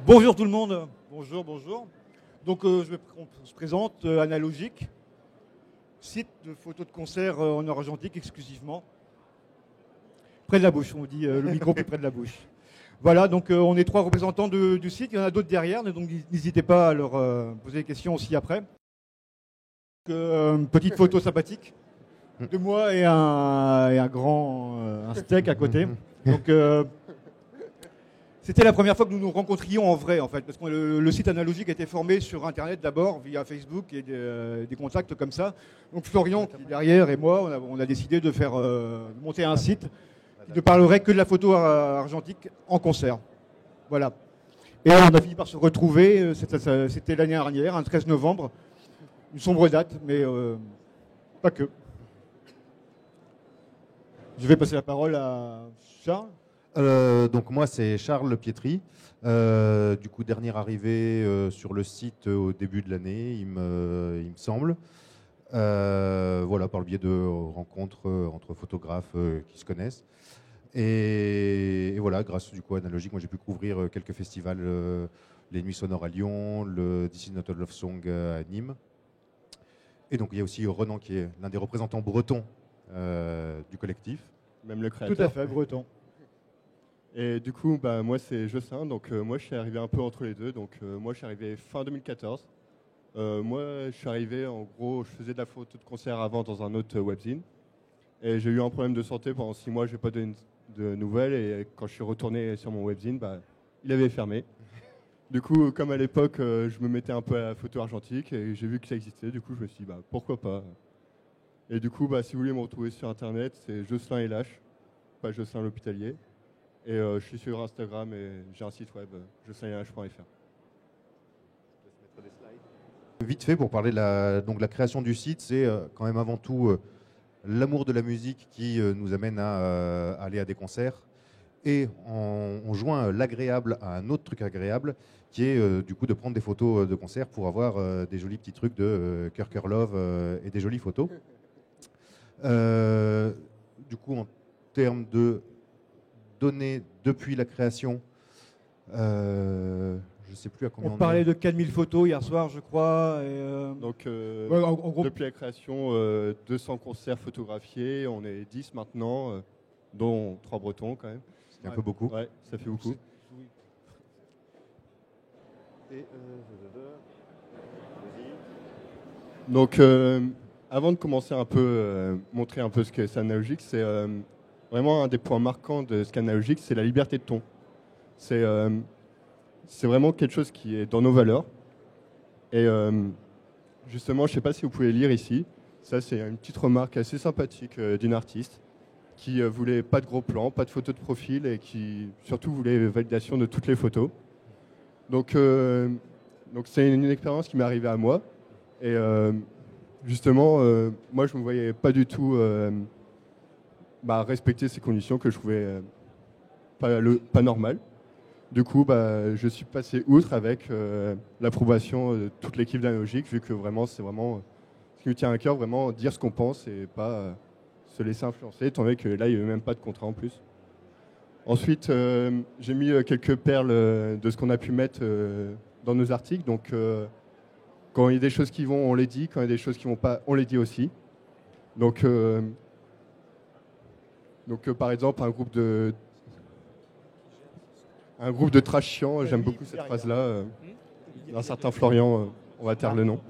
Bonjour tout le monde. Bonjour, bonjour. Donc on se présente Analogique, site de photos de concert en argentique exclusivement. Près de la bouche, on dit le micro plus près de la bouche. Voilà, donc on est 3 représentants du site, il y en a d'autres derrière, donc n'hésitez pas à leur poser des questions aussi après. Petite photo sympathique de moi et un grand un steak à côté. Donc c'était la première fois que nous nous rencontrions en vrai, en fait, parce que le site Analogique a été formé sur Internet d'abord, via Facebook et des contacts comme ça. Donc Florian, qui est derrière, et moi, on a décidé de faire monter un site qui ne parlerait que de la photo argentique en concert. Voilà. Et on a fini par se retrouver, c'était l'année dernière, un 13 novembre, une sombre date, mais pas que. Je vais passer la parole à Charles. Donc moi c'est Charles Pietri, du coup dernière arrivée sur le site au début de l'année, il me semble. Voilà, par le biais de rencontres entre photographes qui se connaissent. Et voilà, grâce du coup à Analogique, moi j'ai pu couvrir quelques festivals, les Nuits Sonores à Lyon, le This Is Not a Love Song à Nîmes. Et donc il y a aussi Renan qui est l'un des représentants bretons du collectif. Même le créateur. Tout à fait, breton. Et du coup, moi c'est Jocelyn, donc moi je suis arrivé un peu entre les deux. Donc moi je suis arrivé fin 2014. Moi je suis arrivé, en gros, je faisais de la photo de concert avant dans un autre webzine. Et j'ai eu un problème de santé pendant 6 mois, je n'ai pas donné de nouvelles. Et quand je suis retourné sur mon webzine, il avait fermé. Du coup, comme à l'époque, je me mettais un peu à la photo argentique et j'ai vu que ça existait. Du coup, je me suis dit, pourquoi pas. Et du coup, si vous voulez me retrouver sur Internet, c'est Jocelyn LH, pas Jocelyn l'Hôpitalier. Et je suis sur Instagram et j'ai un site web, jocelynlh.fr. Vite fait, pour parler de la création du site, c'est quand même avant tout l'amour de la musique qui nous amène à aller à des concerts. Et on joint l'agréable à un autre truc agréable, qui est du coup de prendre des photos de concert pour avoir des jolis petits trucs de Cœur Love et des jolies photos. Du coup, en termes de données depuis la création, je ne sais plus à combien on parlait de 4000 photos hier soir, je crois. Donc, en gros, depuis la création, 200 concerts photographiés, on est 10 maintenant, dont 3 bretons quand même. C'est un peu beaucoup. Ouais, ça fait beaucoup. Donc, avant de commencer un peu, montrer un peu ce que c'est Analogique, c'est vraiment un des points marquants de ce qu'est Analogique, c'est la liberté de ton. C'est vraiment quelque chose qui est dans nos valeurs. Et justement, je ne sais pas si vous pouvez lire ici, ça c'est une petite remarque assez sympathique d'une artiste qui voulait pas de gros plans, pas de photos de profil et qui surtout voulait validation de toutes les photos. Donc c'est une expérience qui m'est arrivée à moi. Et justement, moi je ne me voyais pas du tout respecter ces conditions que je trouvais pas normales. Du coup, je suis passé outre avec l'approbation de toute l'équipe d'Analogique, vu que vraiment, c'est vraiment ce qui me tient à cœur, vraiment dire ce qu'on pense et pas se laisser influencer, étant donné que là, il n'y avait même pas de contrat en plus. Ensuite, j'ai mis quelques perles de ce qu'on a pu mettre dans nos articles. Donc, quand il y a des choses qui vont, on les dit. Quand il y a des choses qui ne vont pas, on les dit aussi. Donc par exemple, un groupe de trash chiant, j'aime beaucoup cette phrase-là, d'un certain Florian, on va taire le nom.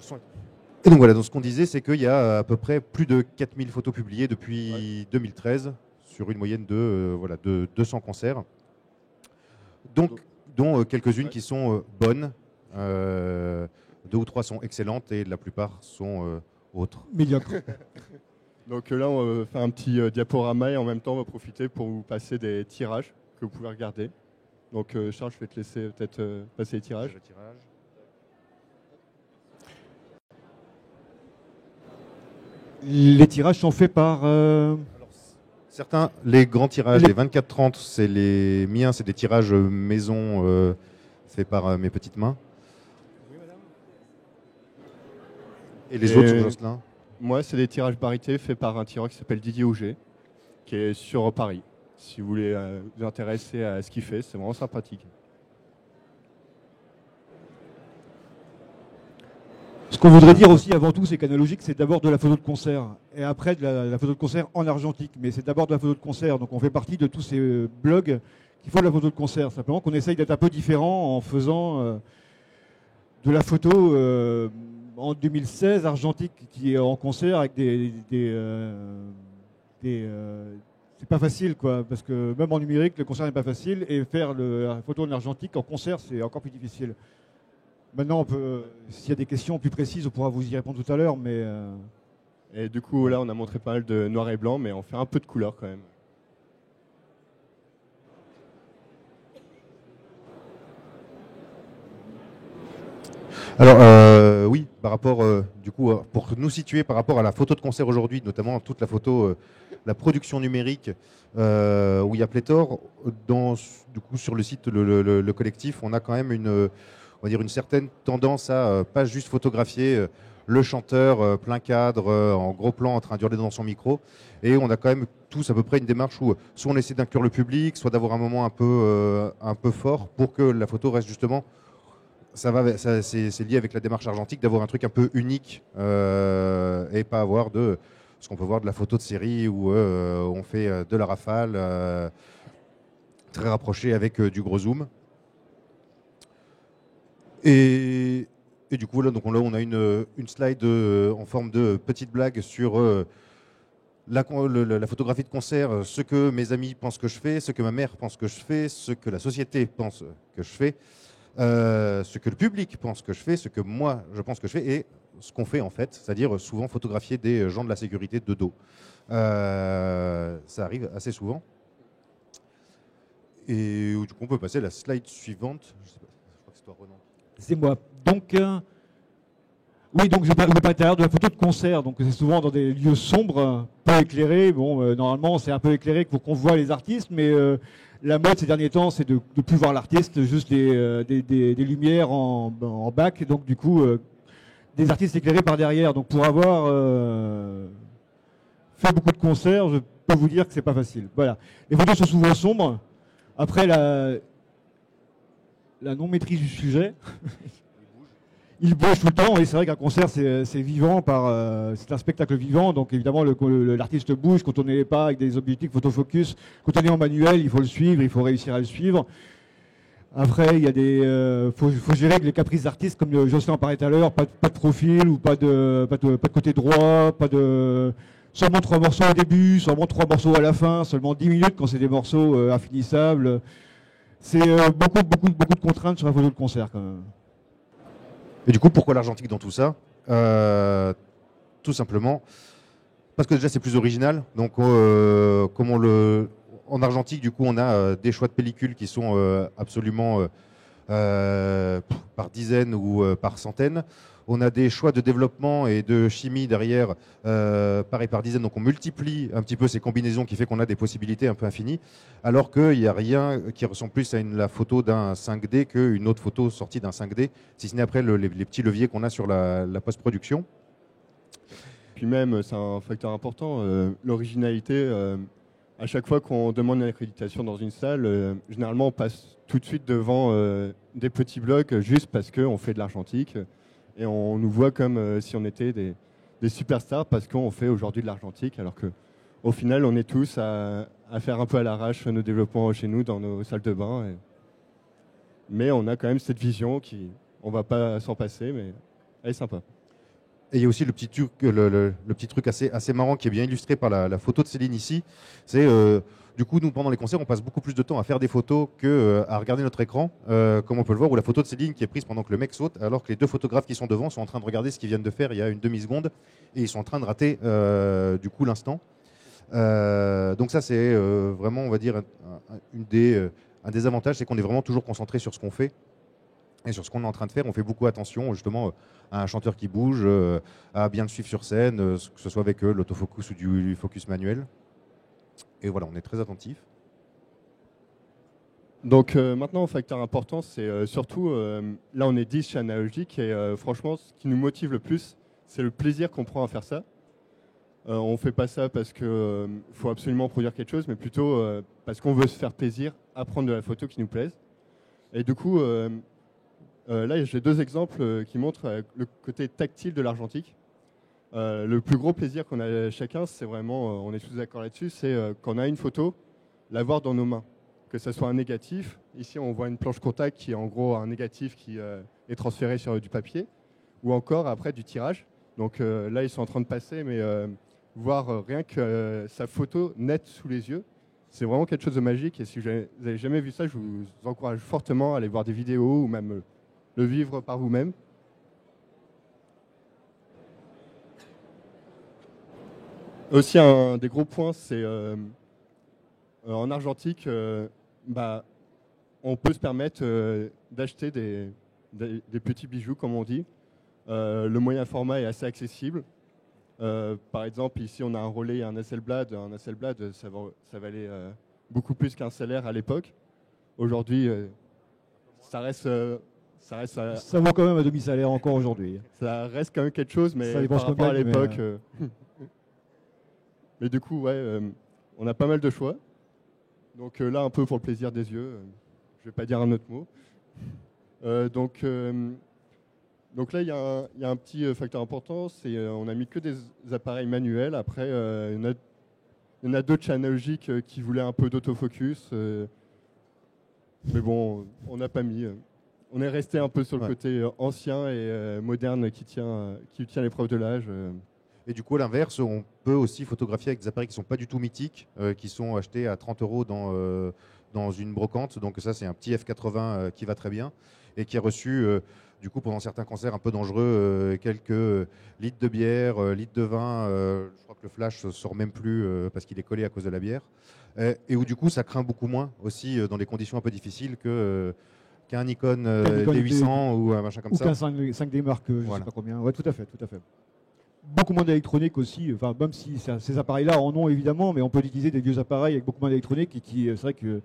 Et donc voilà, donc ce qu'on disait, c'est qu'il y a à peu près plus de 4000 photos publiées depuis 2013, sur une moyenne de 200 concerts, dont quelques-unes qui sont bonnes, 2 ou 3 sont excellentes et la plupart sont autres. Médiocre. Donc là, on va faire un petit diaporama et en même temps, on va profiter pour vous passer des tirages que vous pouvez regarder. Donc Charles, je vais te laisser peut-être passer les tirages. Les tirages sont faits par... Certains, les grands tirages, les 24-30, c'est les miens, c'est des tirages maison faits par mes petites mains. Oui, madame. Et les autres sont Jocelyn. Moi, c'est des tirages parités faits par un tireur qui s'appelle Didier Auger, qui est sur Paris. Si vous voulez vous intéresser à ce qu'il fait, c'est vraiment sympathique. Ce qu'on voudrait dire aussi avant tout, c'est qu'analogique, c'est d'abord de la photo de concert et après de la photo de concert en argentique. Mais c'est d'abord de la photo de concert. Donc on fait partie de tous ces blogs qui font de la photo de concert. Simplement qu'on essaye d'être un peu différent en faisant de la photo en 2016 argentique qui est en concert avec c'est pas facile, quoi, parce que même en numérique, le concert n'est pas facile, et faire la photo en argentique en concert, c'est encore plus difficile. Maintenant, s'il y a des questions plus précises, on pourra vous y répondre tout à l'heure, mais... Et du coup, là, on a montré pas mal de noir et blanc, mais on fait un peu de couleur quand même. Alors oui, par rapport du coup pour nous situer par rapport à la photo de concert aujourd'hui, notamment toute la photo, la production numérique où il y a pléthore. Du coup sur le site le collectif, on a quand même on va dire une certaine tendance à pas juste photographier le chanteur plein cadre en gros plan en train d'hurler dans son micro, et on a quand même tous à peu près une démarche où soit on essaie d'inclure le public, soit d'avoir un moment un peu fort pour que la photo reste justement. C'est lié avec la démarche argentique d'avoir un truc un peu unique et pas avoir ce qu'on peut voir de la photo de série où on fait de la rafale très rapprochée avec du gros zoom. Et du coup là, on a une slide en forme de petite blague sur la photographie de concert, ce que mes amis pensent que je fais, ce que ma mère pense que je fais, ce que la société pense que je fais. Ce que le public pense que je fais, ce que moi je pense que je fais, et ce qu'on fait en fait, c'est-à-dire souvent photographier des gens de la sécurité de dos. Ça arrive assez souvent. Et du coup on peut passer à la slide suivante. Je sais pas, je crois que c'est toi, Ronan. C'est moi. Donc, oui, donc je vais pas à l'intérieur de la photo de concert. Donc c'est souvent dans des lieux sombres, peu éclairés. Bon, normalement c'est un peu éclairé pour qu'on voit les artistes, mais la mode ces derniers temps, c'est de ne plus voir l'artiste, juste des lumières en bac. Donc du coup, des artistes éclairés par derrière. Donc pour avoir fait beaucoup de concerts, je peux vous dire que c'est pas facile. Voilà. Les photos sont souvent sombres. Après la non-maîtrise du sujet. Il bouge tout le temps, et c'est vrai qu'un concert c'est vivant, c'est un spectacle vivant, donc évidemment l'artiste bouge quand on n'est pas avec des objectifs photofocus. Quand on est en manuel, il faut le suivre, il faut réussir à le suivre. Après, il y a faut gérer les caprices d'artistes, comme Jocelyn en parlait tout à l'heure, pas de profil ou pas de côté droit, seulement 3 morceaux au début, seulement 3 morceaux à la fin, seulement 10 minutes quand c'est des morceaux infinissables. C'est beaucoup de contraintes sur la photo de concert quand même. Et du coup, pourquoi l'argentique dans tout ça Tout simplement parce que déjà c'est plus original. Donc, en argentique, du coup, on a des choix de pellicules qui sont absolument par dizaines ou par centaines. On a des choix de développement et de chimie derrière, pareil par dizaines. Donc on multiplie un petit peu ces combinaisons qui fait qu'on a des possibilités un peu infinies, alors qu'il n'y a rien qui ressemble plus à la photo d'un 5D qu'une autre photo sortie d'un 5D, si ce n'est après les petits leviers qu'on a sur la post-production. Puis même, c'est un facteur important, l'originalité. À chaque fois qu'on demande une accréditation dans une salle, généralement on passe tout de suite devant des petits blocs juste parce qu'on fait de l'argentique. Et on nous voit comme si on était des superstars parce qu'on fait aujourd'hui de l'argentique, alors qu'au final, on est tous à faire un peu à l'arrache nos développements chez nous dans nos salles de bain. Mais on a quand même cette vision on ne va pas s'en passer, mais elle est sympa. Et il y a aussi le petit truc assez marrant qui est bien illustré par la photo de Céline ici. C'est du coup, nous, pendant les concerts, on passe beaucoup plus de temps à faire des photos qu'à regarder notre écran, comme on peut le voir, ou la photo de Céline qui est prise pendant que le mec saute, alors que les deux photographes qui sont devant sont en train de regarder ce qu'ils viennent de faire il y a une demi-seconde, et ils sont en train de rater du coup l'instant. Donc ça, c'est vraiment, on va dire, un des avantages, c'est qu'on est vraiment toujours concentré sur ce qu'on fait et sur ce qu'on est en train de faire. On fait beaucoup attention justement à un chanteur qui bouge, à bien le suivre sur scène, que ce soit avec l'autofocus ou du focus manuel. Et voilà, on est très attentif. Donc maintenant, un facteur important, c'est surtout, là on est 10 chez Analogique, et franchement, ce qui nous motive le plus, c'est le plaisir qu'on prend à faire ça. On ne fait pas ça parce qu'il faut absolument produire quelque chose, mais plutôt parce qu'on veut se faire plaisir à prendre de la photo qui nous plaise. Et du coup, Là, j'ai 2 exemples qui montrent le côté tactile de l'argentique. Le plus gros plaisir qu'on a chacun, c'est vraiment, on est tous d'accord là-dessus, c'est quand on a une photo, l'avoir dans nos mains. Que ce soit un négatif, ici on voit une planche contact qui est en gros un négatif qui est transféré sur du papier, ou encore après du tirage. Donc là, ils sont en train de passer, mais voir rien que sa photo nette sous les yeux, c'est vraiment quelque chose de magique. Et si vous n'avez jamais vu ça, je vous encourage fortement à aller voir des vidéos ou même le vivre par vous-même. Aussi, un des gros points, c'est en argentique, on peut se permettre d'acheter des petits bijoux, comme on dit. Le moyen format est assez accessible. Par exemple, ici, on a un relais et un Hasselblad. Un Hasselblad, ça valait beaucoup plus qu'un salaire à l'époque. Aujourd'hui, ça vaut quand même un demi-salaire encore aujourd'hui. Ça reste quand même quelque chose, mais ça par rapport à l'époque... Mais du coup, ouais, on a pas mal de choix. Donc là, un peu pour le plaisir des yeux. Je vais pas dire un autre mot. Donc là, il y a un petit facteur important, c'est on n'a mis que des appareils manuels. Après, il y en a d'autres analogiques qui voulaient un peu d'autofocus. Mais bon, on n'a pas mis. On est resté un peu sur le côté ancien et moderne qui tient l'épreuve de l'âge. Et du coup, à l'inverse, on peut aussi photographier avec des appareils qui ne sont pas du tout mythiques, qui sont achetés à 30 € dans une brocante. Donc ça, c'est un petit F80 qui va très bien et qui a reçu, du coup, pendant certains concerts un peu dangereux, quelques litres de bière, litres de vin. Je crois que le flash ne sort même plus parce qu'il est collé à cause de la bière. Et où, du coup, ça craint beaucoup moins aussi dans des conditions un peu difficiles qu'un Nikon D800 ou un machin comme ça. Ou qu'un 5D Mark, je ne sais pas combien. Ouais, tout à fait, tout à fait. Beaucoup moins d'électronique aussi, enfin, même si ces appareils-là en ont évidemment, mais on peut utiliser des vieux appareils avec beaucoup moins d'électronique et qui, c'est vrai que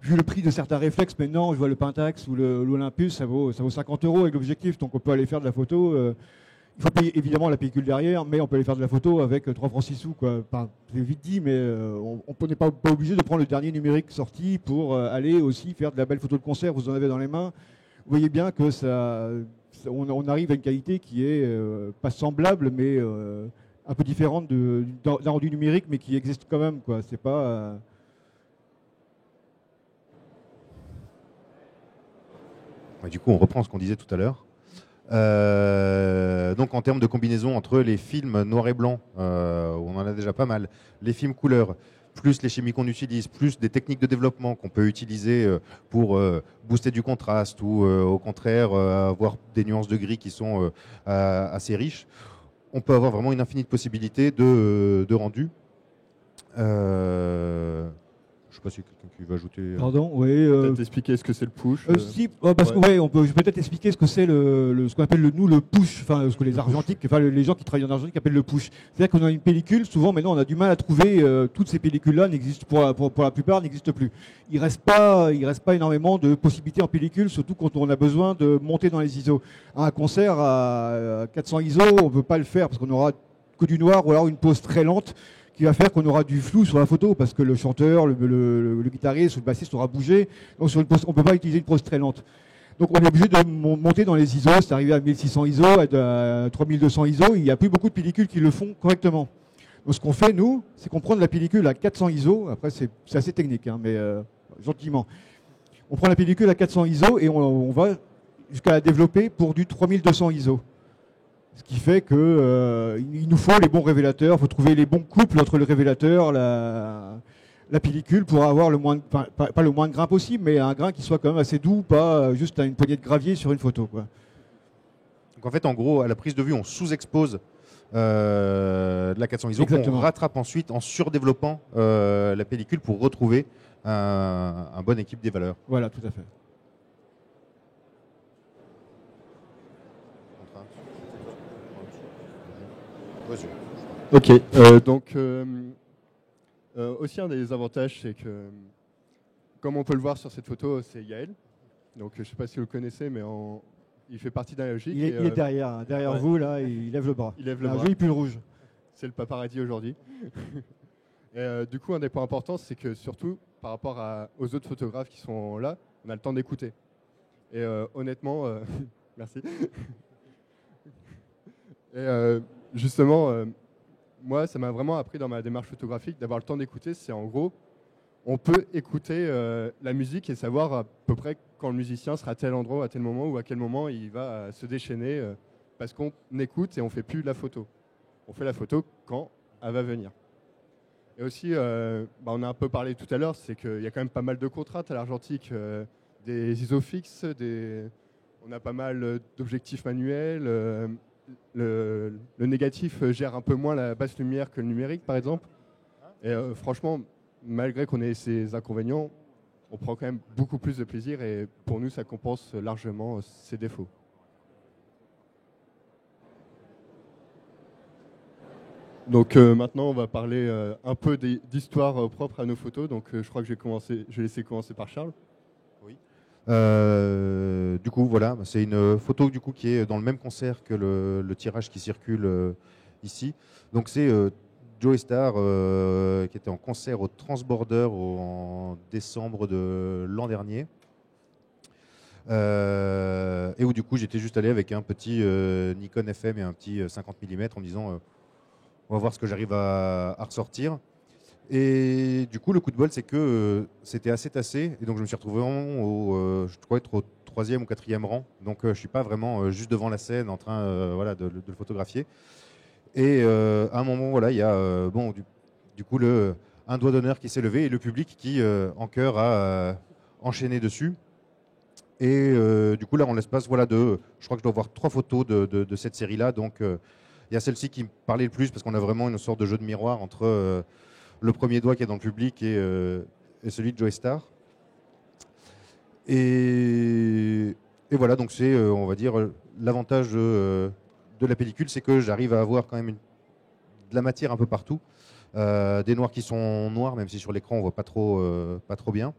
vu le prix de certains réflexes maintenant, je vois le Pentax ou l'Olympus, ça vaut 50 € avec l'objectif, donc on peut aller faire de la photo. Il faut payer évidemment la pellicule derrière, mais on peut aller faire de la photo avec 3 francs 6 sous, quoi. Enfin, c'est vite dit, mais on n'est pas obligé de prendre le dernier numérique sorti pour aller aussi faire de la belle photo de concert, vous en avez dans les mains. Vous voyez bien que on arrive à une qualité qui est pas semblable, mais un peu différente d'un rendu numérique, mais qui existe quand même, quoi. C'est pas. Du coup, on reprend ce qu'on disait tout à l'heure. Donc, en termes de combinaison entre les films noir et blanc, où on en a déjà pas mal, les films couleurs, plus les chimies qu'on utilise, plus des techniques de développement qu'on peut utiliser pour booster du contraste ou au contraire avoir des nuances de gris qui sont assez riches, on peut avoir vraiment une infinie de possibilités de rendu. Je ne sais pas si quelqu'un qui veut ajouter. Pardon, oui. Peut-être expliquer ce que c'est le push. Si, parce que ouais, je peux peut-être expliquer ce que c'est ce qu'on appelle le push, enfin ce que les argentiques, enfin les gens qui travaillent en argentique appellent le push. C'est-à-dire qu'on a une pellicule, souvent maintenant on a du mal à trouver, toutes ces pellicules-là n'existent pour la plupart n'existent plus. Il reste pas énormément de possibilités en pellicule, surtout quand on a besoin de monter dans les ISO. Un concert à 400 ISO, on ne peut pas le faire parce qu'on aura que du noir ou alors une pose très lente, qui va faire qu'on aura du flou sur la photo parce que le chanteur, le guitariste ou le bassiste aura bougé. Donc sur une pose, on ne peut pas utiliser une pose très lente. Donc on est obligé de monter dans les ISO, c'est arrivé à 1600 ISO, à 3200 ISO, il n'y a plus beaucoup de pellicules qui le font correctement. Donc ce qu'on fait, nous, c'est qu'on prend de la pellicule à 400 ISO, après c'est assez technique, hein, mais gentiment. On prend la pellicule à 400 ISO et on va jusqu'à la développer pour du 3200 ISO. Ce qui fait qu'il nous faut les bons révélateurs, il faut trouver les bons couples entre le révélateur, la pellicule pour avoir pas le moins de grain possible, mais un grain qui soit quand même assez doux, pas juste une poignée de gravier sur une photo, quoi. Donc en fait, en gros, à la prise de vue, on sous-expose de la 400 ISO, on rattrape ensuite en surdéveloppant la pellicule pour retrouver un bon équilibre des valeurs. Voilà, tout à fait. Ok, donc aussi un des avantages, c'est que, comme on peut le voir sur cette photo, c'est Yael. Donc je ne sais pas si vous le connaissez, mais il fait partie d'Analogique. Il est derrière ouais. Vous, là, il lève le bras. Il lève le bras. Un joli pull rouge. C'est le paparazzi aujourd'hui. Et du coup, un des points importants, c'est que surtout, par rapport aux autres photographes qui sont là, on a le temps d'écouter. Et honnêtement, merci. Et justement, moi, ça m'a vraiment appris dans ma démarche photographique d'avoir le temps d'écouter. C'est en gros, on peut écouter la musique et savoir à peu près quand le musicien sera à tel endroit, à tel moment, ou à quel moment il va se déchaîner, parce qu'on écoute et on ne fait plus la photo. On fait la photo quand elle va venir. Et aussi, on a un peu parlé tout à l'heure, c'est qu'il y a quand même pas mal de contraintes à l'argentique, des ISO fixes, on a pas mal d'objectifs manuels, le négatif gère un peu moins la basse lumière que le numérique, par exemple. Et franchement, malgré qu'on ait ces inconvénients, on prend quand même beaucoup plus de plaisir et pour nous, ça compense largement ces défauts. Donc maintenant, on va parler un peu d'histoire propre à nos photos. Donc je crois que je vais laisser commencer par Charles. Oui. Du coup, voilà, c'est une photo du coup qui est dans le même concert que le tirage qui circule ici. Donc c'est Joey Starr qui était en concert au Transborder en décembre de l'an dernier. Et où du coup j'étais juste allé avec un petit Nikon FM et un petit 50 mm en me disant on va voir ce que j'arrive à ressortir. Et du coup le coup de bol c'est que c'était assez tassé et donc je me suis retrouvé vraiment je dois être au 3e ou 4e rang, donc je ne suis pas vraiment juste devant la scène en train de le photographier. Et à un moment, voilà, il y a du coup un doigt d'honneur qui s'est levé et le public qui, en chœur, a enchaîné dessus. Et du coup, là, en l'espace, voilà, je crois que je dois voir 3 photos de cette série-là. Donc, il y a celle-ci qui me parlait le plus parce qu'on a vraiment une sorte de jeu de miroir entre le premier doigt qui est dans le public et celui de Joey Starr. Et voilà, donc c'est, on va dire, l'avantage de la pellicule, c'est que j'arrive à avoir quand même de la matière un peu partout, des noirs qui sont noirs, même si sur l'écran on voit pas trop bien,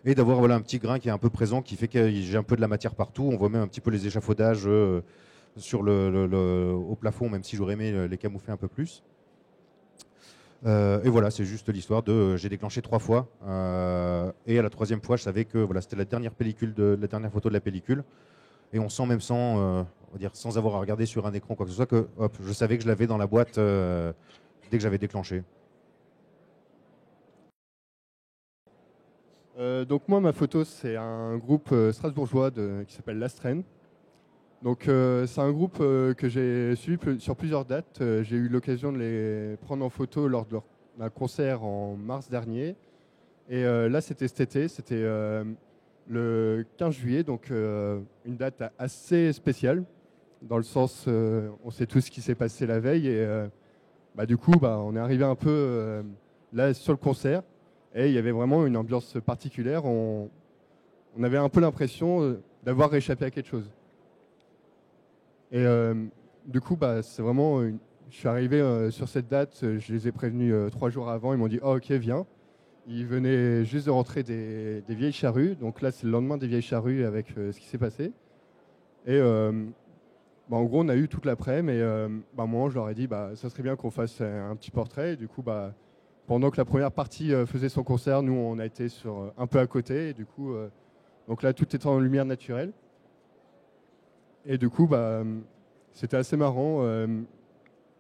et d'avoir voilà un petit grain qui est un peu présent, qui fait que j'ai un peu de la matière partout. On voit même un petit peu les échafaudages sur au plafond, même si j'aurais aimé les camoufler un peu plus. Et voilà, c'est juste l'histoire de j'ai déclenché 3 fois, et à la 3e fois, je savais que voilà, c'était la dernière photo de la pellicule. Et on sent même sans avoir à regarder sur un écran quoi que ce soit que je savais que je l'avais dans la boîte dès que j'avais déclenché. Donc moi, ma photo, c'est un groupe strasbourgeois qui s'appelle Lastren. Donc c'est un groupe que j'ai suivi sur plusieurs dates. J'ai eu l'occasion de les prendre en photo lors d'un concert en mars dernier. Et là, c'était cet été, c'était le 15 juillet, donc une date assez spéciale, dans le sens, on sait tous ce qui s'est passé la veille, et du coup, on est arrivé un peu là sur le concert, et il y avait vraiment une ambiance particulière, on avait un peu l'impression d'avoir échappé à quelque chose. Et du coup, c'est vraiment, je suis arrivé sur cette date, je les ai prévenus 3 jours avant, ils m'ont dit « Oh ok, viens ». Ils venaient juste de rentrer des vieilles charrues. Donc là, c'est le lendemain des vieilles charrues avec ce qui s'est passé. Et en gros, on a eu toute l'après-midi. Et moi, je leur ai dit, ça serait bien qu'on fasse un petit portrait. Et du coup, pendant que la première partie faisait son concert, nous, on a été un peu à côté. Et du coup, donc là, tout était en lumière naturelle. Et du coup, c'était assez marrant.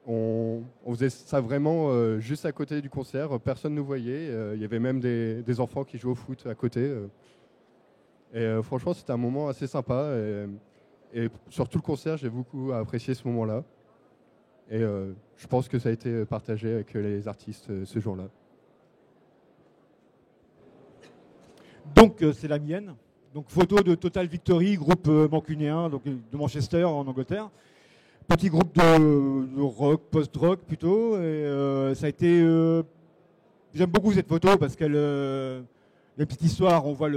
On faisait ça vraiment juste à côté du concert, personne ne nous voyait. Il y avait même des enfants qui jouaient au foot à côté. Et franchement, c'était un moment assez sympa. Et sur tout le concert, j'ai beaucoup apprécié ce moment-là. Et je pense que ça a été partagé avec les artistes ce jour-là. Donc, c'est la mienne. Donc, photo de Total Victory, groupe mancunéen, donc de Manchester en Angleterre. Petit groupe de rock, post-rock plutôt. Et ça a été. J'aime beaucoup cette photo parce qu'elle. Il y a une petite histoire. On voit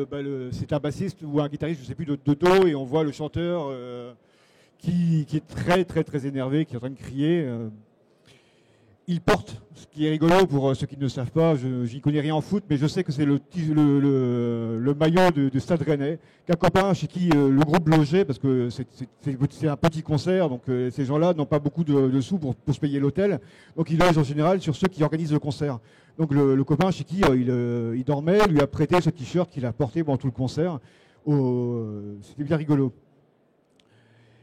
c'est un bassiste ou un guitariste, je ne sais plus, de dos, et on voit le chanteur qui est très très très énervé, qui est en train de crier. Il porte, ce qui est rigolo pour ceux qui ne le savent pas, j'y connais rien en foot, mais je sais que c'est le maillot de Stade Rennais, qu'un copain chez qui le groupe logeait, parce que c'est un petit concert, donc ces gens-là n'ont pas beaucoup de sous pour se payer l'hôtel, donc ils logent en général sur ceux qui organisent le concert. Donc le copain chez qui il dormait lui a prêté ce t-shirt qu'il a porté pendant tout le concert, C'était bien rigolo.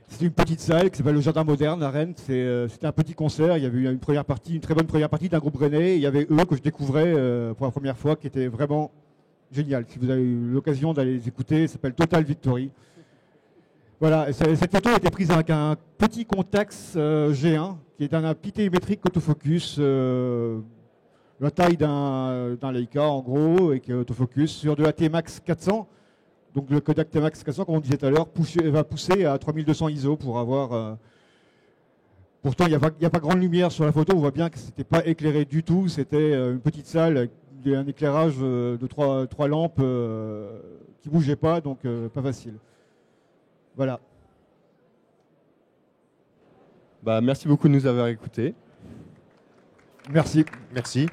C'était une petite salle qui s'appelle le Jardin Moderne à Rennes. C'était un petit concert. Il y avait eu une très bonne première partie d'un groupe rennais. Il y avait eux que je découvrais pour la première fois, qui était vraiment génial. Si vous avez eu l'occasion d'aller les écouter, ça s'appelle Total Victory. Voilà, cette photo a été prise avec un petit Contax G1, qui est un pitémétrique autofocus, la taille d'un Leica en gros, et qui est autofocus sur de la T-Max 400. Donc le Kodak T-Max 400, comme on disait tout à l'heure, va pousser à 3200 ISO pour avoir... Pourtant, il n'y a pas grande lumière sur la photo. On voit bien que ce n'était pas éclairé du tout. C'était une petite salle avec un éclairage de trois lampes qui ne bougeaient pas, donc pas facile. Voilà. Bah, merci beaucoup de nous avoir écoutés. Merci. Merci.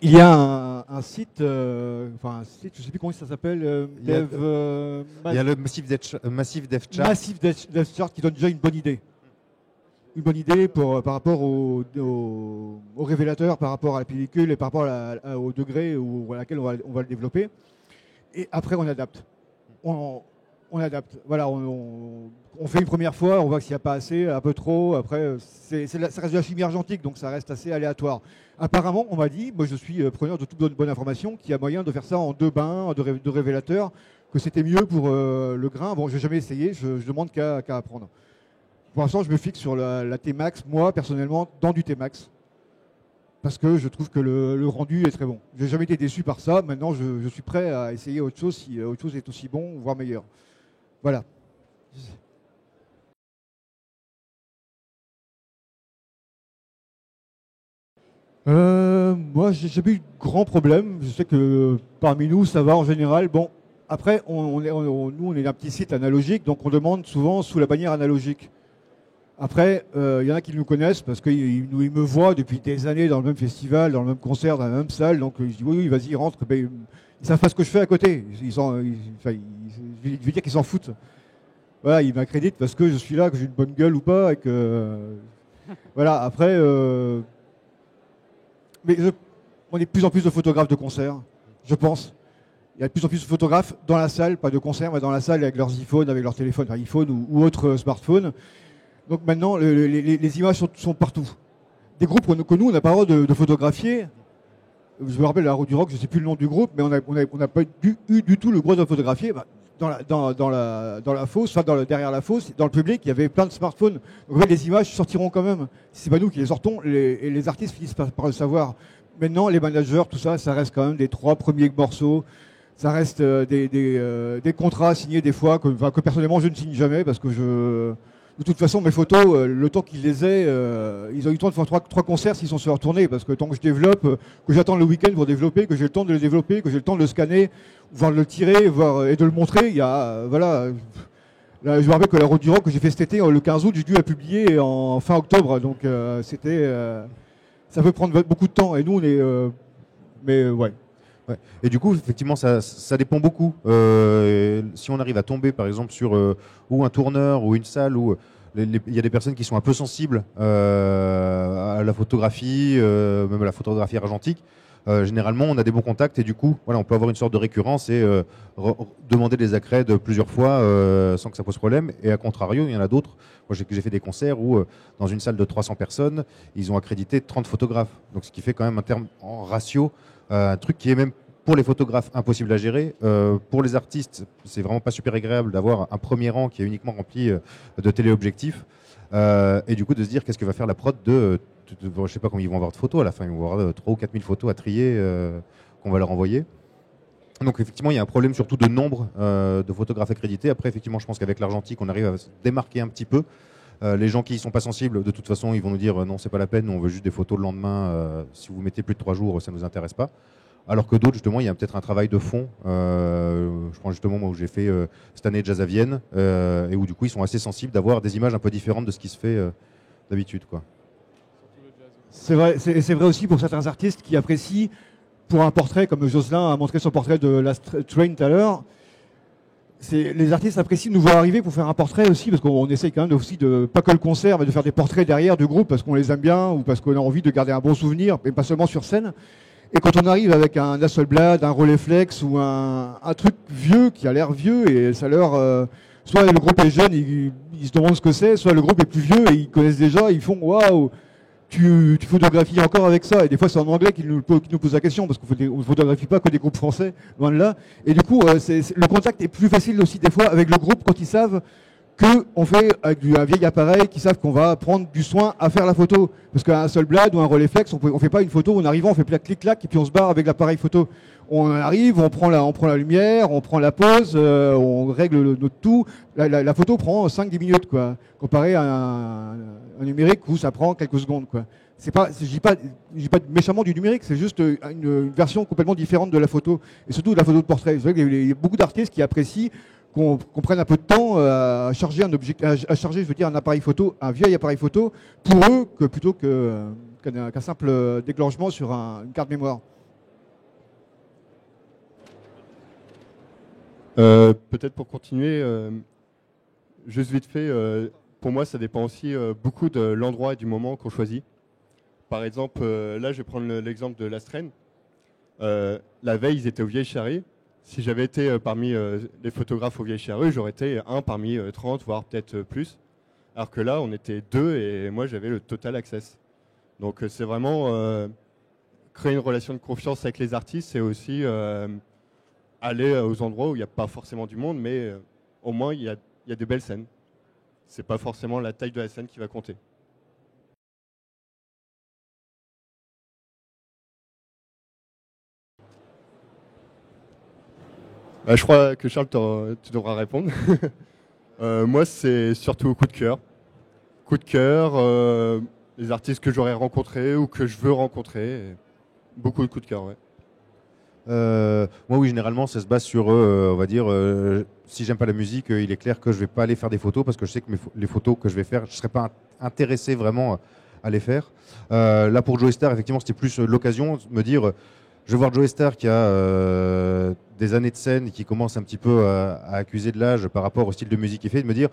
Il y a un site, je ne sais plus comment ça s'appelle, Il y a le Massive Dev Chart. Massive Dev Chart qui donne déjà une bonne idée. Une bonne idée par rapport au révélateur, par rapport à la pellicule et par rapport au degré à laquelle on va le développer. Et après, on adapte. On adapte. Voilà, on fait une première fois, on voit qu'il n'y a pas assez, un peu trop. Après, ça reste de la chimie argentique, donc ça reste assez aléatoire. Apparemment, on m'a dit, moi je suis preneur de toute bonne information, qu'il y a moyen de faire ça en 2 bains de révélateur, que c'était mieux pour le grain. Bon, je n'ai jamais essayé, je demande qu'à apprendre. Pour l'instant, je me fixe sur la T-Max, moi personnellement, dans du T-Max. Parce que je trouve que le rendu est très bon. Je n'ai jamais été déçu par ça. Maintenant, je suis prêt à essayer autre chose si autre chose est aussi bon, voire meilleur. Voilà. Moi, j'ai jamais eu de grands problèmes. Je sais que parmi nous, ça va en général. Bon, après, nous, on est un petit site analogique, donc on demande souvent sous la bannière analogique. Après, il y en a qui nous connaissent parce qu'ils me voient depuis des années dans le même festival, dans le même concert, dans la même salle. Donc je dis oui, vas-y, rentre. Ben, ils savent pas ce que je fais à côté. Je veux dire qu'ils s'en foutent. Voilà, ils m'accréditent parce que je suis là, que j'ai une bonne gueule ou pas. Et que, voilà, après, on est de plus en plus de photographes de concert, je pense. Il y a de plus en plus de photographes dans la salle, pas de concert, mais dans la salle avec leurs iPhones, avec leur téléphone, enfin, iPhone ou autres smartphones. Donc maintenant, les images sont partout. Des groupes que nous, on n'a pas le droit de photographier. Je me rappelle, la Roue du Rock, je ne sais plus le nom du groupe, mais on n'a pas eu du tout le droit de photographier. Bah, dans la fosse, derrière la fosse, dans le public, il y avait plein de smartphones. Donc en fait, les images sortiront quand même. Si c'est pas nous qui les sortons, les artistes finissent par le savoir. Maintenant, les managers, tout ça, ça reste quand même des 3 premiers morceaux. Ça reste des contrats signés des fois que personnellement je ne signe jamais parce que de toute façon mes photos, le temps qu'ils les aient, ils ont eu le temps de faire 3 concerts s'ils sont sur leur tournée parce que tant que je développe, que j'attends le week-end pour développer, que j'ai le temps de le développer, que j'ai le temps de le scanner, voire de le tirer, et de le montrer, il y a voilà. Là, je me rappelle que la Route du Rock que j'ai fait cet été, le 15 août, j'ai dû la publier en fin octobre, donc ça peut prendre beaucoup de temps et nous on est mais ouais. Ouais. Et du coup, effectivement, ça dépend beaucoup. Si on arrive à tomber, par exemple, sur ou un tourneur ou une salle où il y a des personnes qui sont un peu sensibles à la photographie, même à la photographie argentique, généralement, on a des bons contacts et du coup, voilà, on peut avoir une sorte de récurrence et demander des accrèdes plusieurs fois sans que ça pose problème. Et à contrario, il y en a d'autres. Moi, j'ai fait des concerts où, dans une salle de 300 personnes, ils ont accrédité 30 photographes. Donc, ce qui fait quand même un terme en ratio. Un truc qui est même pour les photographes impossible à gérer. Pour les artistes, c'est vraiment pas super agréable d'avoir un premier rang qui est uniquement rempli de téléobjectifs. Et du coup, de se dire qu'est-ce que va faire la prod je sais pas combien ils vont avoir de photos à la fin. Ils vont avoir 3 ou 4 000 photos à trier qu'on va leur envoyer. Donc effectivement, il y a un problème surtout de nombre de photographes accrédités. Après, effectivement, je pense qu'avec l'argentique, on arrive à se démarquer un petit peu. Les gens qui ne sont pas sensibles, de toute façon, ils vont nous dire non, c'est pas la peine, on veut juste des photos le lendemain. Si vous mettez plus de 3 jours, ça ne nous intéresse pas. Alors que d'autres, justement, il y a peut-être un travail de fond. Je prends justement moi où j'ai fait cette année Jazz à Vienne et où du coup, ils sont assez sensibles d'avoir des images un peu différentes de ce qui se fait d'habitude, quoi. C'est vrai, c'est vrai aussi pour certains artistes qui apprécient, pour un portrait, comme Jocelyn a montré son portrait de Last Train tout à l'heure, les artistes apprécient de nous voir arriver pour faire un portrait aussi, parce qu'on essaye quand même aussi de, pas que le concert, mais de faire des portraits derrière du groupe, parce qu'on les aime bien, ou parce qu'on a envie de garder un bon souvenir, et pas seulement sur scène. Et quand on arrive avec un Hasselblad, un Rolleiflex, ou un truc vieux, qui a l'air vieux, et ça leur... soit le groupe est jeune, ils se demandent ce que c'est, soit le groupe est plus vieux, et ils connaissent déjà, ils font « Waouh, tu photographies encore avec ça ?» Et des fois, c'est en anglais qu'ils nous posent la question, parce qu'on ne photographie pas que des groupes français, loin de là. Et du coup, le contact est plus facile aussi des fois avec le groupe quand ils savent qu'on fait avec un vieil appareil, qu'ils savent qu'on va prendre du soin à faire la photo. Parce qu'un Hasselblad ou un Rolleiflex, on ne fait pas une photo, en arrivant, on fait clic-clac, et puis on se barre avec l'appareil photo. On arrive, on prend la lumière, on prend la pose, on règle notre tout. La photo prend 5-10 minutes, quoi, comparé à un numérique où ça prend quelques secondes, quoi. Je dis pas méchamment du numérique, c'est juste une version complètement différente de la photo, et surtout de la photo de portrait. C'est vrai qu'il y a beaucoup d'artistes qui apprécient qu'on prenne un peu de temps à charger je veux dire, un appareil photo, un vieil appareil photo, pour eux, plutôt qu'un simple déclenchement sur une carte mémoire. Peut-être pour continuer, juste vite fait, pour moi ça dépend aussi beaucoup de l'endroit et du moment qu'on choisit. Par exemple, là je vais prendre l'exemple de l'Astren. La veille ils étaient au Vieilles Charrues. Si j'avais été parmi les photographes au Vieilles Charrues, j'aurais été un parmi 30, voire peut-être plus. Alors que là on était 2 et moi j'avais le total access. Donc c'est vraiment créer une relation de confiance avec les artistes et aussi aller aux endroits où il n'y a pas forcément du monde, mais au moins il y a des belles scènes. C'est pas forcément la taille de la scène qui va compter. Je crois que Charles, tu devras répondre. Moi, c'est surtout au coup de cœur. Coup de cœur, les artistes que j'aurais rencontrés ou que je veux rencontrer. Beaucoup de coups de cœur, ouais. Moi, oui, généralement, ça se base sur, on va dire, si j'aime pas la musique, il est clair que je vais pas aller faire des photos parce que je sais que les photos que je vais faire, je serais pas intéressé vraiment à les faire. Là, pour Joey Starr, effectivement, c'était plus l'occasion de me dire, je vais voir Joey Starr qui a des années de scène et qui commence un petit peu à accuser de l'âge par rapport au style de musique qu'il fait, de me dire,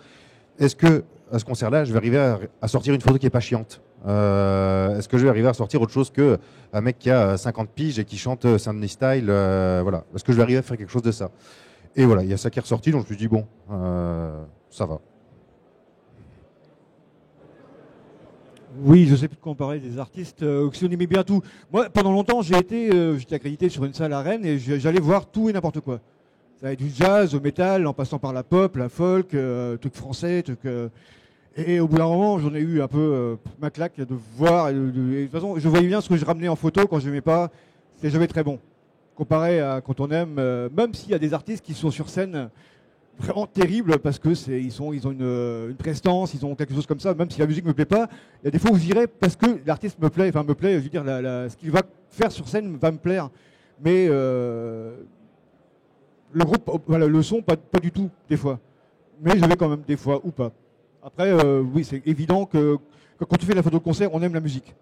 est-ce que à ce concert-là, je vais arriver à sortir une photo qui est pas chiante? Est-ce que je vais arriver à sortir autre chose qu'un mec qui a 50 piges et qui chante Saint-Denis Style, voilà. Est-ce que je vais arriver à faire quelque chose de ça? Et voilà, il y a ça qui est ressorti, donc je me suis dit, bon, ça va. Oui, je sais plus de quoi on parlait des artistes, si on aimait bien tout. Moi, pendant longtemps, j'étais accrédité sur une salle à Rennes et j'allais voir tout et n'importe quoi. Ça allait du jazz au métal, en passant par la pop, la folk, trucs français, et au bout d'un moment, j'en ai eu un peu ma claque de voir. Et de toute façon, je voyais bien ce que je ramenais en photo quand je n'aimais pas, c'était jamais très bon. Comparé à quand on aime, même s'il y a des artistes qui sont sur scène vraiment terribles parce que ils ont une prestance, ils ont quelque chose comme ça, même si la musique me plaît pas, il y a des fois où j'irai parce que l'artiste me plaît, je veux dire, ce qu'il va faire sur scène va me plaire. Mais le groupe, voilà, le son, pas du tout, des fois. Mais je vais quand même des fois, ou pas. Après, oui, c'est évident que quand tu fais la photo de concert, on aime la musique.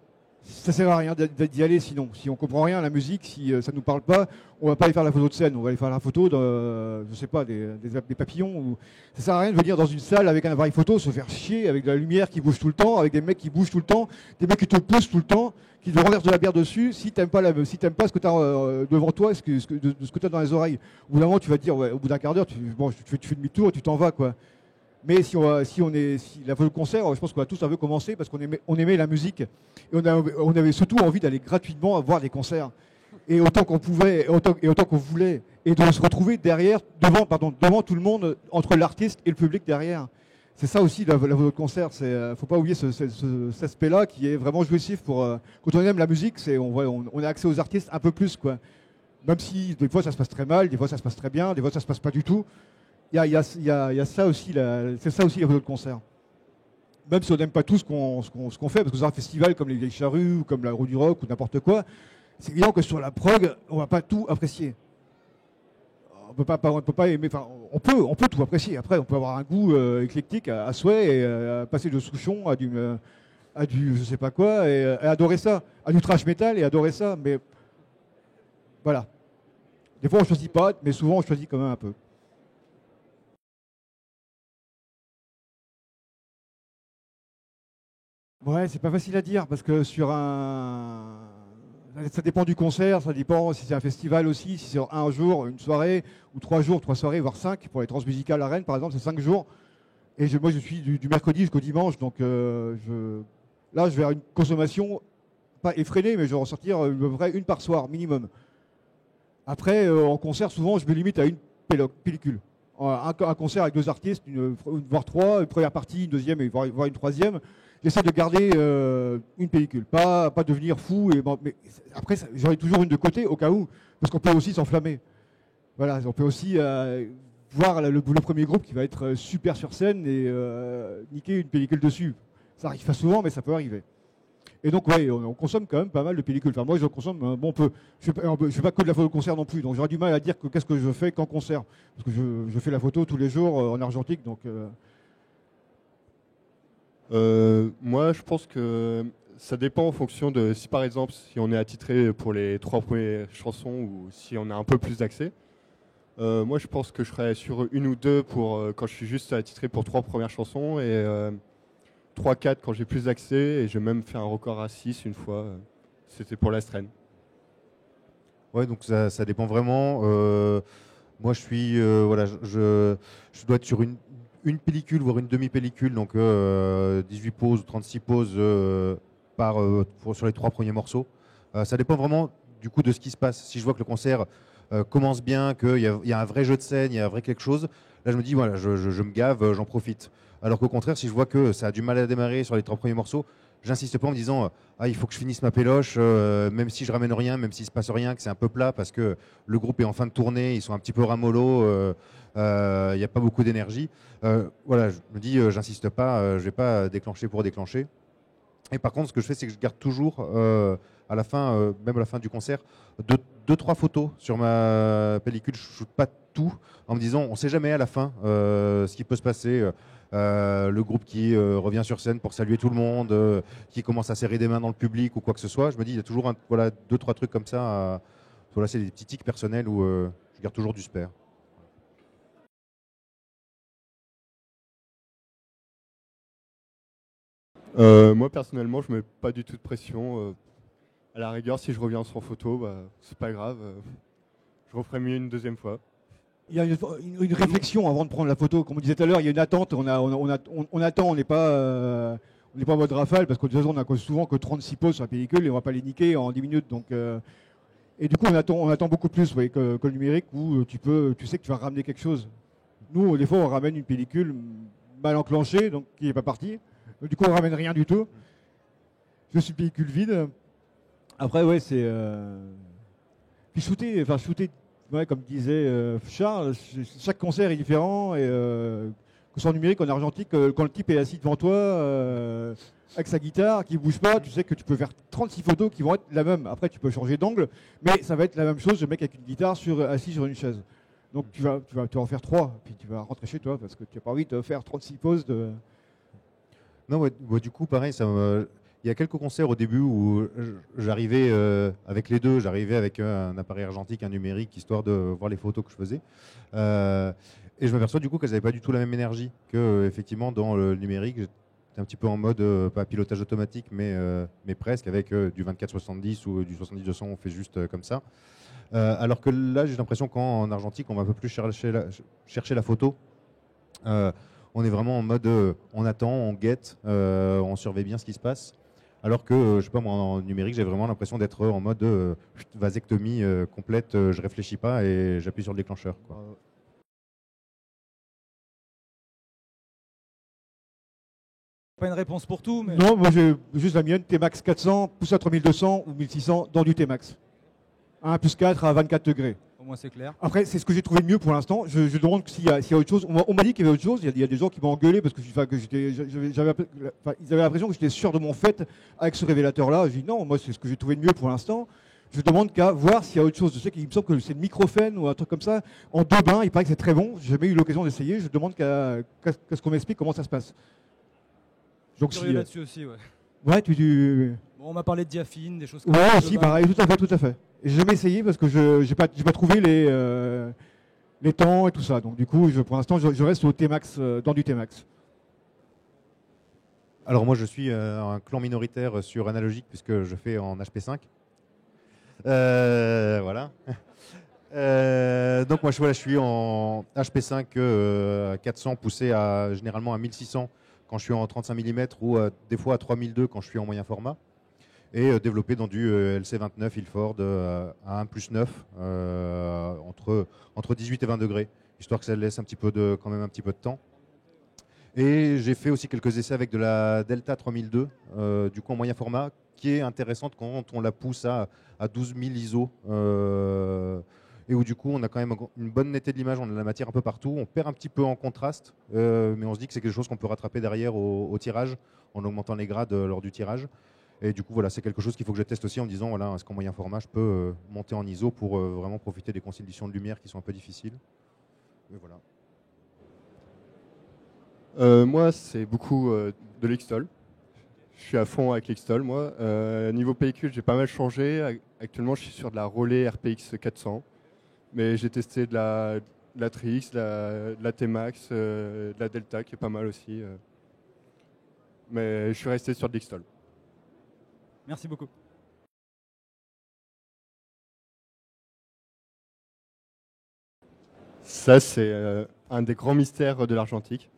Ça sert à rien d'y aller sinon. Si on comprend rien à la musique, si ça nous parle pas, on va pas aller faire la photo de scène. On va aller faire la photo je sais pas, des papillons. Ça sert à rien de venir dans une salle avec un appareil photo, se faire chier avec de la lumière qui bouge tout le temps, avec des mecs qui bougent tout le temps, des mecs qui te poussent tout le temps, qui te renversent de la bière dessus. Si t'aimes pas ce que tu as devant toi, ce que tu as dans les oreilles, au bout d'un moment, tu vas te dire, ouais, au bout d'un quart d'heure, tu fais demi-tour et tu t'en vas, quoi. Mais si la photo de concert, je pense qu'on a tous un peu commencé parce qu'on aimait la musique et on avait surtout envie d'aller gratuitement voir des concerts et autant qu'on pouvait et autant qu'on voulait et de se retrouver devant tout le monde entre l'artiste et le public derrière. C'est ça aussi la photo de concert. Faut pas oublier cet aspect-là qui est vraiment jouissif quand on aime la musique. On a accès aux artistes un peu plus, quoi. Même si des fois ça se passe très mal, des fois ça se passe très bien, des fois ça se passe pas du tout. Il y a ça aussi, c'est ça aussi la photo de concert. Même si on n'aime pas tout ce qu'on fait, parce que dans un festival comme les Vieilles Charrues ou comme la Roue du Rock ou n'importe quoi, c'est évident que sur la prog, on va pas tout apprécier. On peut pas aimer, enfin, on peut tout apprécier. Après, on peut avoir un goût éclectique à souhait et passer de Souchon à du je sais pas quoi et adorer ça, à du thrash metal et adorer ça. Mais voilà. Des fois, on choisit pas, mais souvent, on choisit quand même un peu. Ouais, c'est pas facile à dire parce que ça dépend du concert, ça dépend si c'est un festival aussi, si c'est un jour, une soirée, ou 3 jours, 3 soirées, voire 5. Pour les transmusicales à Rennes, par exemple, c'est 5 jours. Et moi, je suis du mercredi jusqu'au dimanche, donc là, je vais avoir une consommation, pas effrénée, mais je vais ressortir à peu près une par soir, minimum. Après, en concert, souvent, je me limite à une pellicule. Un concert avec 2 artistes, voire 3, une première partie, une deuxième et voire une troisième. J'essaie de garder une pellicule, pas devenir fou. Mais après, j'aurai toujours une de côté au cas où, parce qu'on peut aussi s'enflammer. Voilà, on peut aussi voir le premier groupe qui va être super sur scène et niquer une pellicule dessus. Ça arrive pas souvent, mais ça peut arriver. Et donc, ouais, on consomme quand même pas mal de pellicules. Enfin, moi, je consomme bon peu. Je fais pas que de la photo de concert non plus, donc j'aurais du mal à dire qu'est-ce que je fais qu'en concert. Parce que je fais la photo tous les jours en argentique, donc... Moi, je pense que ça dépend en fonction de si, par exemple, si on est attitré pour les 3 premières chansons ou si on a un peu plus d'accès. Moi, je pense que je serais sur une ou deux pour quand je suis juste attitré pour 3 premières chansons et 3-4 quand j'ai plus d'accès. Et j'ai même fait un record à 6 une fois. C'était pour la Strain. Ouais, donc ça dépend vraiment. Moi, je suis, voilà, je dois être sur une pellicule, voire une demi-pellicule, donc 18 pauses ou 36 pauses sur les 3 premiers morceaux. Ça dépend vraiment du coup de ce qui se passe. Si je vois que le concert commence bien, qu'il y a un vrai jeu de scène, il y a un vrai quelque chose, là je me dis voilà, je me gave, j'en profite. Alors qu'au contraire, si je vois que ça a du mal à démarrer sur les 3 premiers morceaux, j'insiste pas en me disant il faut que je finisse ma péloche, même si je ramène rien, même s'il se passe rien, que c'est un peu plat parce que le groupe est en fin de tournée, ils sont un petit peu ramollos, il n'y a pas beaucoup d'énergie. Voilà, je me dis j'insiste pas, je vais pas déclencher pour déclencher. Et par contre, ce que je fais, c'est que je garde toujours à la fin, même à la fin du concert, 2-3 photos sur ma pellicule. Je ne shoote pas tout en me disant on ne sait jamais à la fin ce qui peut se passer. Le groupe qui revient sur scène pour saluer tout le monde, qui commence à serrer des mains dans le public ou quoi que ce soit. Je me dis il y a toujours 2-3 trucs comme ça. Voilà, c'est des petits tics personnels où je garde toujours du spare. Moi, personnellement, je mets pas du tout de pression. À la rigueur, si je reviens sans photo, bah, c'est pas grave. Je referai mieux une deuxième fois. Il y a une réflexion avant de prendre la photo. Comme on disait tout à l'heure, il y a une attente. On attend, on n'est pas en mode rafale parce que de toute façon, on n'a souvent que 36 poses sur la pellicule et on ne va pas les niquer en 10 minutes. Donc, et du coup, on attend beaucoup plus que le numérique où tu sais que tu vas ramener quelque chose. Nous, des fois, on ramène une pellicule mal enclenchée, donc qui n'est pas partie. Du coup, on ramène rien du tout. Je suis pellicule vide. Après, ouais, c'est... Puis shooter, ouais, comme disait Charles, chaque concert est différent. Et que ce soit en numérique, en argentique, quand le type est assis devant toi, avec sa guitare, qui ne bouge pas, tu sais que tu peux faire 36 photos qui vont être la même. Après, tu peux changer d'angle, mais ça va être la même chose, le mec avec une guitare assis sur une chaise. Donc tu vas en faire 3, puis tu vas rentrer chez toi, parce que tu n'as pas envie de faire 36 poses de... Non, ouais, du coup, pareil, il y a quelques concerts au début où j'arrivais avec les deux, j'arrivais avec un appareil argentique, un numérique, histoire de voir les photos que je faisais. Et je m'aperçois du coup qu'elles n'avaient pas du tout la même énergie que effectivement dans le numérique. J'étais un petit peu en mode, pas pilotage automatique, mais presque, avec du 24-70 ou du 70-200, on fait juste comme ça. Alors que là, j'ai l'impression qu'en argentique, on va un peu plus chercher la photo. On est vraiment en mode on attend, on guette, on surveille bien ce qui se passe. Alors que, je sais pas moi, en numérique, j'ai vraiment l'impression d'être en mode vasectomie complète, je réfléchis pas et j'appuie sur le déclencheur, quoi. Pas une réponse pour tout, mais... Non, moi j'ai juste la mienne, T-Max 400, pousse à 3200 ou 1600 dans du T-Max. 1 plus 4 à 24 degrés. Au moins c'est clair. Après, c'est ce que j'ai trouvé de mieux pour l'instant. Je demande s'il y a autre chose. On m'a dit qu'il y avait autre chose. Il y a des gens qui m'ont engueulé parce que ils avaient l'impression que j'étais sûr de mon fait avec ce révélateur-là. J'ai dit non, moi c'est ce que j'ai trouvé de mieux pour l'instant. Je demande qu'à voir s'il y a autre chose. Je sais qu'il me semble que c'est le microphène ou un truc comme ça. En 2 bains, il paraît que c'est très bon. J'ai jamais eu l'occasion d'essayer. Je demande qu'à ce qu'on m'explique comment ça se passe. Donc si, là-dessus aussi, ouais. Ouais, Bon, on m'a parlé de diaphine, des choses comme ça. ça. Ouais, si, pareil, tout à fait. J'ai jamais essayé parce que je n'ai pas trouvé les temps et tout ça. Donc du coup, pour l'instant, je reste au T-Max, dans du T-Max. Alors moi je suis un clan minoritaire sur analogique puisque je fais en HP5. Voilà. Donc moi je suis en HP5 400 poussé généralement à 1600 quand je suis en 35 mm ou des fois à 3002 quand je suis en moyen format. Et développé dans du LC29 Ilford à 1+9 entre 18 et 20 degrés, histoire que ça laisse quand même un petit peu de temps. Et j'ai fait aussi quelques essais avec de la Delta 3002, du coup en moyen format, qui est intéressante quand on la pousse à 12 000 ISO. Et où du coup on a quand même une bonne netteté de l'image, on a de la matière un peu partout, on perd un petit peu en contraste, mais on se dit que c'est quelque chose qu'on peut rattraper derrière au tirage, en augmentant les grades lors du tirage. Et du coup voilà, c'est quelque chose qu'il faut que je teste aussi en me disant voilà, est-ce qu'en moyen format je peux monter en ISO pour vraiment profiter des conditions de lumière qui sont un peu difficiles. Et voilà. Moi, c'est beaucoup de l'Xtol. Je suis à fond avec l'Xtol, moi. Niveau pellicule, j'ai pas mal changé. Actuellement, je suis sur de la Rolei RPX 400. Mais j'ai testé de la Trix, de la T-Max, de la Delta, qui est pas mal aussi. Mais je suis resté sur de l'Xtol. Merci beaucoup. Ça, c'est un des grands mystères de l'argentique.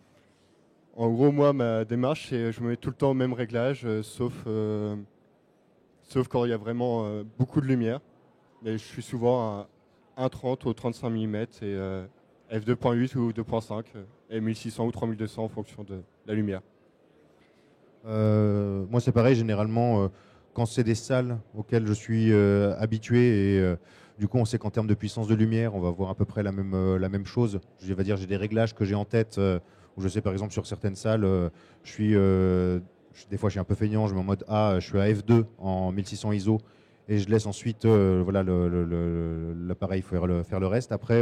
En gros, moi, ma démarche, c'est je me mets tout le temps au même réglage, sauf quand il y a vraiment beaucoup de lumière. Mais je suis souvent à 1,30 ou 35 mm et f2.8 ou 2.5 et 1600 ou 3200 en fonction de la lumière. Moi, c'est pareil, généralement, quand c'est des salles auxquelles je suis habitué et du coup, on sait qu'en termes de puissance de lumière, on va voir à peu près la même chose. Je vais dire, j'ai des réglages que j'ai en tête. Où je sais par exemple sur certaines salles, des fois je suis un peu feignant, je mets en mode A, je suis à F2 en 1600 ISO et je laisse ensuite voilà, l'appareil faire le reste. Après,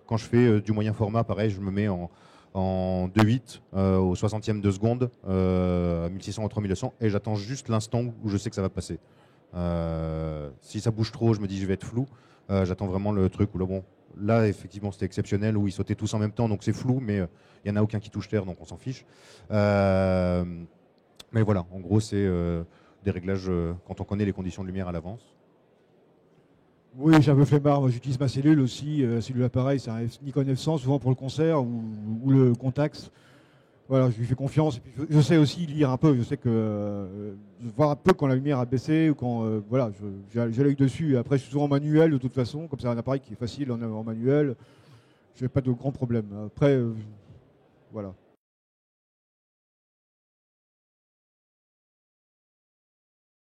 quand je fais du moyen format, pareil, je me mets en 2.8 au 60e de seconde, à 1600 ou 3200 et j'attends juste l'instant où je sais que ça va passer. Si ça bouge trop, je me dis je vais être flou. J'attends vraiment le truc où là, effectivement, c'était exceptionnel où ils sautaient tous en même temps, donc c'est flou, mais il n'y en a aucun qui touche terre, donc on s'en fiche. Mais voilà, en gros, c'est des réglages quand on connaît les conditions de lumière à l'avance. Oui, j'ai un peu flemmard. Moi, j'utilise ma cellule aussi. Cellule appareil, c'est un Nikon F100, souvent pour le concert ou le Contax. Voilà, je lui fais confiance. Et puis je sais aussi lire un peu. Je sais que voir un peu quand la lumière a baissé ou quand voilà, j'ai l'œil dessus. Après, je suis toujours en manuel de toute façon, comme c'est un appareil qui est facile en manuel. Je n'ai pas de grands problèmes. Après, voilà.